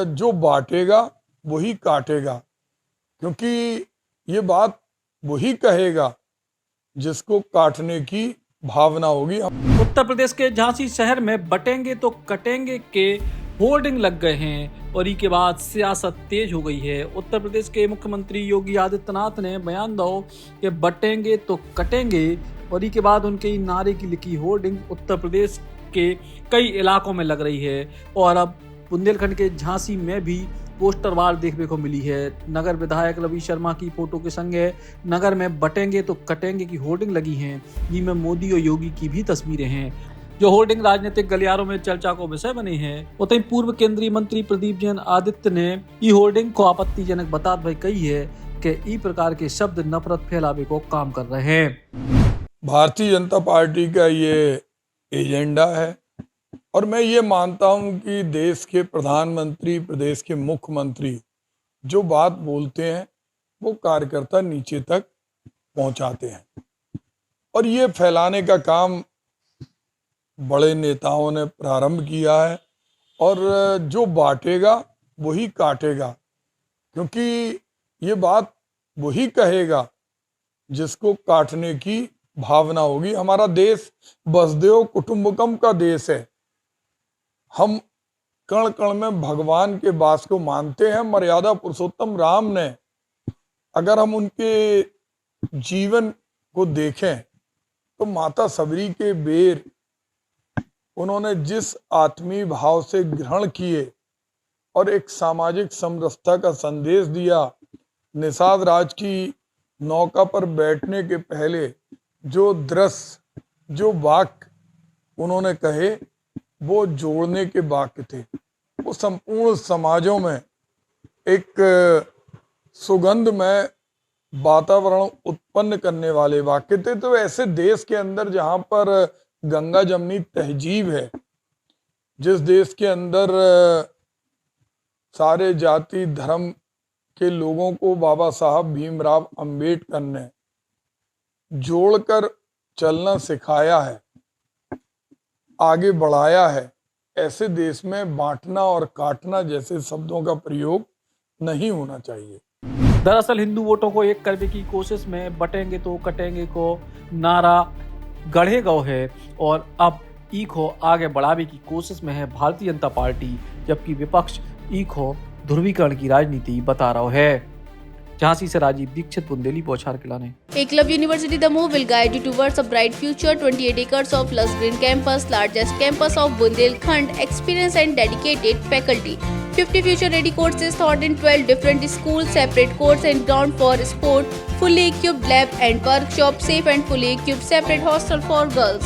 जो बांटेगा वही काटेगा, क्योंकि ये बात वही कहेगा जिसको काटने की भावना होगी। उत्तर प्रदेश के झांसी शहर में बटेंगे तो कटेंगे के होर्डिंग लग गए हैं और इसके बाद सियासत तेज हो गई है। उत्तर प्रदेश के मुख्यमंत्री योगी आदित्यनाथ ने बयान दो कि बटेंगे तो कटेंगे और इसके बाद उनके नारे की लिखी होर्डिंग उत्तर प्रदेश के कई इलाकों में लग रही है और अब बुंदेलखंड के झांसी में भी पोस्टर वार देखने को मिली है। नगर विधायक रवि शर्मा की फोटो के संगे नगर में बटेंगे तो कटेंगे की होर्डिंग लगी हैं, जिनमें मोदी और योगी की भी तस्वीरें हैं। जो होर्डिंग राजनीतिक गलियारों में चर्चा को विषय बनी है। उतई पूर्व केंद्रीय मंत्री प्रदीप जैन आदित्य ने ई होर्डिंग को आपत्तिजनक बता भाई कही है कि ई प्रकार के शब्द नफरत फैलावे को काम कर रहे हैं। भारतीय जनता पार्टी का ये एजेंडा है और मैं ये मानता हूं कि देश के प्रधानमंत्री, प्रदेश के मुख्यमंत्री जो बात बोलते हैं वो कार्यकर्ता नीचे तक पहुंचाते हैं और ये फैलाने का काम बड़े नेताओं ने प्रारंभ किया है और जो बांटेगा वही काटेगा, क्योंकि ये बात वही कहेगा जिसको काटने की भावना होगी। हमारा देश वसुधैव कुटुंबकम का देश है। हम कण कण में भगवान के वास को मानते हैं। मर्यादा पुरुषोत्तम राम ने, अगर हम उनके जीवन को देखें तो माता सबरी के बेर उन्होंने जिस आत्मीय भाव से ग्रहण किए और एक सामाजिक समरसता का संदेश दिया, निषाद राज की नौका पर बैठने के पहले जो दृश्य, जो वाक्य उन्होंने कहे वो जोड़ने के वाक्य थे। वो संपूर्ण समाजों में एक सुगंधमय वातावरण उत्पन्न करने वाले वाक्य थे। तो ऐसे देश के अंदर जहां पर गंगा जमनी तहजीब है, जिस देश के अंदर सारे जाति धर्म के लोगों को बाबा साहब भीमराव अंबेडकर ने जोड़कर चलना सिखाया है, आगे बढ़ाया है, ऐसे देश में बांटना और काटना जैसे शब्दों का प्रयोग नहीं होना चाहिए। दरअसल हिंदू वोटों को एक करने की कोशिश में बटेंगे तो कटेंगे को नारा गढ़े गौ है और अब ई को आगे बढ़ावे की कोशिश में है भारतीय जनता पार्टी, जबकि विपक्ष ई को ध्रुवीकरण की राजनीति बता रहा है। झांसी से राजीव दीक्षित, बुंदेली बौछार खिलाने। Eklavya University The Move will guide you towards a bright future. 28 acres of lush green campus, largest campus of Bundelkhand, experienced and dedicated faculty. 50 future-ready courses taught in 12 different schools, separate courts and ground for sport, fully equipped lab and workshop, safe and fully equipped separate hostel for girls.